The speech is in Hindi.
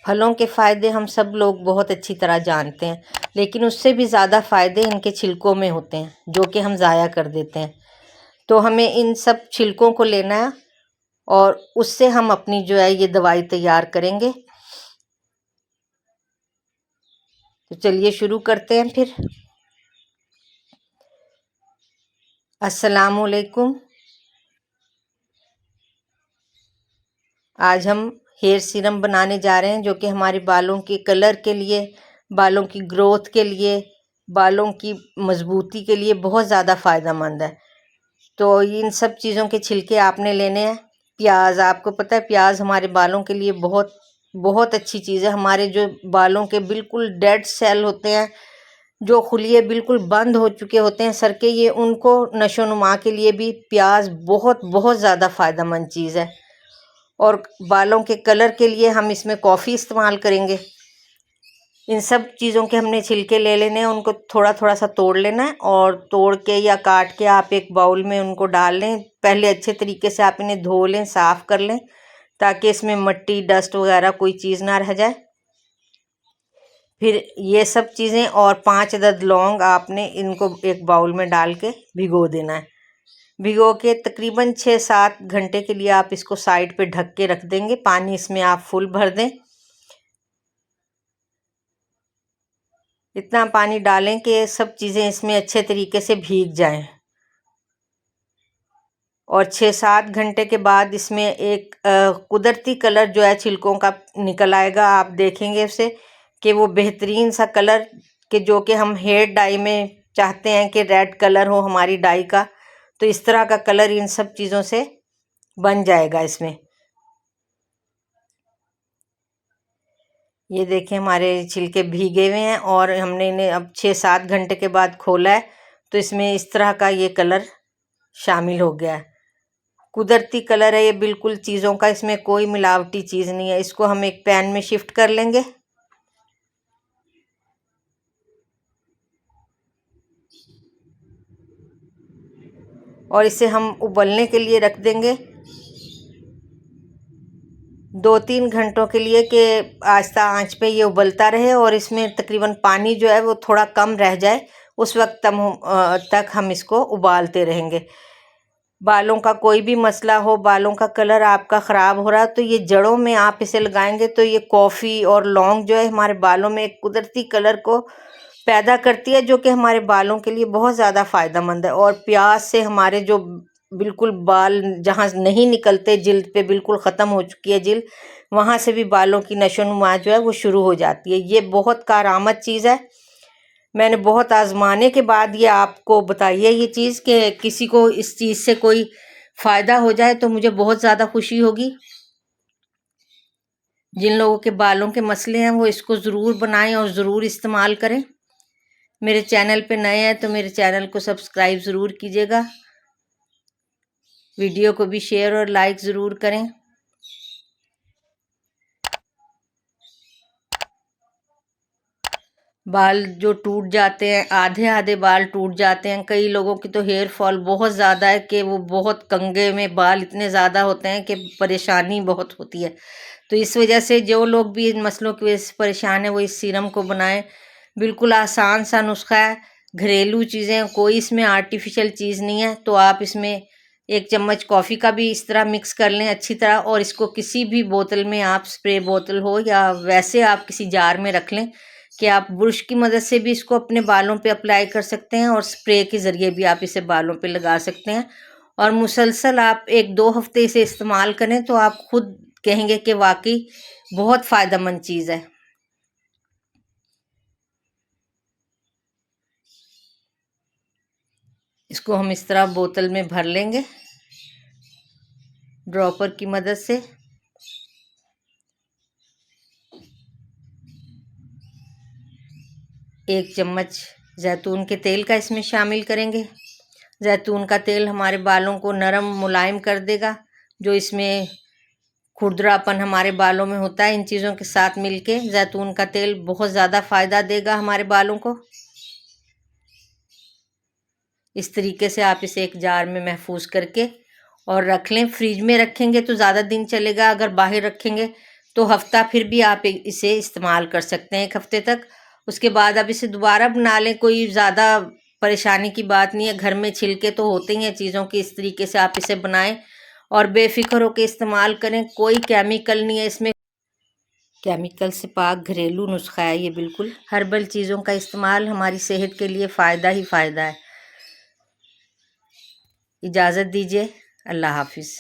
फलों के फ़ायदे हम सब लोग बहुत अच्छी तरह जानते हैं, लेकिन उससे भी ज़्यादा फ़ायदे इनके छिलकों में होते हैं, जो कि हम ज़ाया कर देते हैं। तो हमें इन सब छिलकों को लेना है और उससे हम अपनी जो है ये दवाई तैयार करेंगे। तो चलिए शुरू करते हैं फिर। अस्सलामुअलैकुम। आज हम हेयर सीरम बनाने जा रहे हैं, जो कि हमारे बालों के कलर के लिए, बालों की ग्रोथ के लिए, बालों की मजबूती के लिए बहुत ज़्यादा फ़ायदेमंद है। तो इन सब चीज़ों के छिलके आपने लेने हैं। प्याज, आपको पता है प्याज हमारे बालों के लिए बहुत बहुत अच्छी चीज़ है। हमारे जो बालों के बिल्कुल डेड सेल होते हैं, जो खुलिए बिल्कुल बंद हो चुके होते हैं सर के, ये उनको नशोनुमा के लिए भी प्याज बहुत बहुत ज़्यादा फ़ायदेमंद चीज़ है। और बालों के कलर के लिए हम इसमें कॉफ़ी इस्तेमाल करेंगे। इन सब चीज़ों के हमने छिलके ले लेने हैं, उनको थोड़ा थोड़ा सा तोड़ लेना है और तोड़ के या काट के आप एक बाउल में उनको डाल लें। पहले अच्छे तरीके से आप इन्हें धो लें, साफ़ कर लें, ताकि इसमें मिट्टी, डस्ट वगैरह कोई चीज़ ना रह जाए। फिर ये सब चीज़ें और 5 अदद लौंग आपने इनको एक बाउल में डाल के भिगो देना है। भिगो के तकरीबन 6-7 घंटे के लिए आप इसको साइड पे ढक के रख देंगे। पानी इसमें आप फुल भर दें। इतना पानी डालें कि सब चीज़ें इसमें अच्छे तरीके से भीग जाएं। और 6-7 घंटे के बाद इसमें एक कुदरती कलर जो है छिलकों का निकल आएगा। आप देखेंगे उसे कि वो बेहतरीन सा कलर, कि जो कि हम हेयर डाई में चाहते हैं कि रेड कलर हो हमारी डाई का, तो इस तरह का कलर इन सब चीज़ों से बन जाएगा इसमें। ये देखें हमारे छिलके भीगे हुए हैं और हमने इन्हें अब 6-7 घंटे के बाद खोला है, तो इसमें इस तरह का ये कलर शामिल हो गया है। कुदरती कलर है ये बिल्कुल चीज़ों का, इसमें कोई मिलावटी चीज़ नहीं है। इसको हम एक पैन में शिफ्ट कर लेंगे और इसे हम उबलने के लिए रख देंगे 2-3 घंटों के लिए, कि आहिस्ता आंच पे ये उबलता रहे और इसमें तकरीबन पानी जो है वो थोड़ा कम रह जाए। उस वक्त तक हम इसको उबालते रहेंगे। बालों का कोई भी मसला हो, बालों का कलर आपका ख़राब हो रहा है, तो ये जड़ों में आप इसे लगाएंगे तो ये कॉफ़ी और लौंग जो है हमारे बालों में एक कुदरती कलर को पैदा करती है, जो कि हमारे बालों के लिए बहुत ज़्यादा फ़ायदेमंद है। और प्याज से हमारे जो बिल्कुल बाल जहाँ नहीं निकलते, जिल्द पे बिल्कुल ख़त्म हो चुकी है जिल्द, वहाँ से भी बालों की नशोनुमा जो है वो शुरू हो जाती है। ये बहुत कारआमद चीज़ है। मैंने बहुत आजमाने के बाद ये आपको बताई है ये चीज़, कि किसी को इस चीज़ से कोई फ़ायदा हो जाए तो मुझे बहुत ज़्यादा खुशी होगी। जिन लोगों के बालों के मसले हैं वो इसको ज़रूर बनाएं और ज़रूर इस्तेमाल करें। मेरे चैनल पे नए हैं तो मेरे चैनल को सब्सक्राइब ज़रूर कीजिएगा। वीडियो को भी शेयर और लाइक ज़रूर करें। बाल जो टूट जाते हैं, आधे आधे बाल टूट जाते हैं, कई लोगों की तो हेयर फॉल बहुत ज़्यादा है कि वो बहुत कंगे में बाल इतने ज़्यादा होते हैं कि परेशानी बहुत होती है। तो इस वजह से जो लोग भी इन मसलों की वजह से परेशान हैं वो इस सीरम को बनाएं। बिल्कुल आसान सा नुस्खा है, घरेलू चीज़ें, कोई इसमें आर्टिफिशियल चीज़ नहीं है। तो आप इसमें 1 चम्मच कॉफ़ी का भी इस तरह मिक्स कर लें अच्छी तरह, और इसको किसी भी बोतल में, आप स्प्रे बोतल हो या वैसे आप किसी जार में रख लें, कि आप ब्रश की मदद से भी इसको अपने बालों पे अप्लाई कर सकते हैं और स्प्रे के ज़रिए भी आप इसे बालों पे लगा सकते हैं। और मुसलसल आप 1-2 हफ्ते इसे इस्तेमाल करें तो आप खुद कहेंगे कि वाकई बहुत फ़ायदेमंद चीज़ है। इसको हम इस तरह बोतल में भर लेंगे ड्रॉपर की मदद से। एक चम्मच जैतून के तेल का इसमें शामिल करेंगे। जैतून का तेल हमारे बालों को नरम मुलायम कर देगा। जो इसमें खुरदरापन हमारे बालों में होता है, इन चीज़ों के साथ मिलके जैतून का तेल बहुत ज़्यादा फ़ायदा देगा हमारे बालों को। इस तरीके से आप इसे एक जार में महफूज करके और रख लें। फ्रिज में रखेंगे तो ज़्यादा दिन चलेगा, अगर बाहर रखेंगे तो हफ्ता फिर भी आप इसे इस्तेमाल कर सकते हैं, 1 हफ्ते तक। उसके बाद आप इसे दोबारा बना लें, कोई ज़्यादा परेशानी की बात नहीं है। घर में छिलके तो होते ही हैं चीज़ों के, इस तरीके से आप इसे बनाएं और बेफिक्र होकर इस्तेमाल करें। कोई केमिकल नहीं है इसमें, केमिकल से पाक घरेलू नुस्खा है ये। बिल्कुल हर्बल चीज़ों का इस्तेमाल हमारी सेहत के लिए फ़ायदा ही फ़ायदा है। इजाज़त दीजिए, अल्लाह हाफिज़।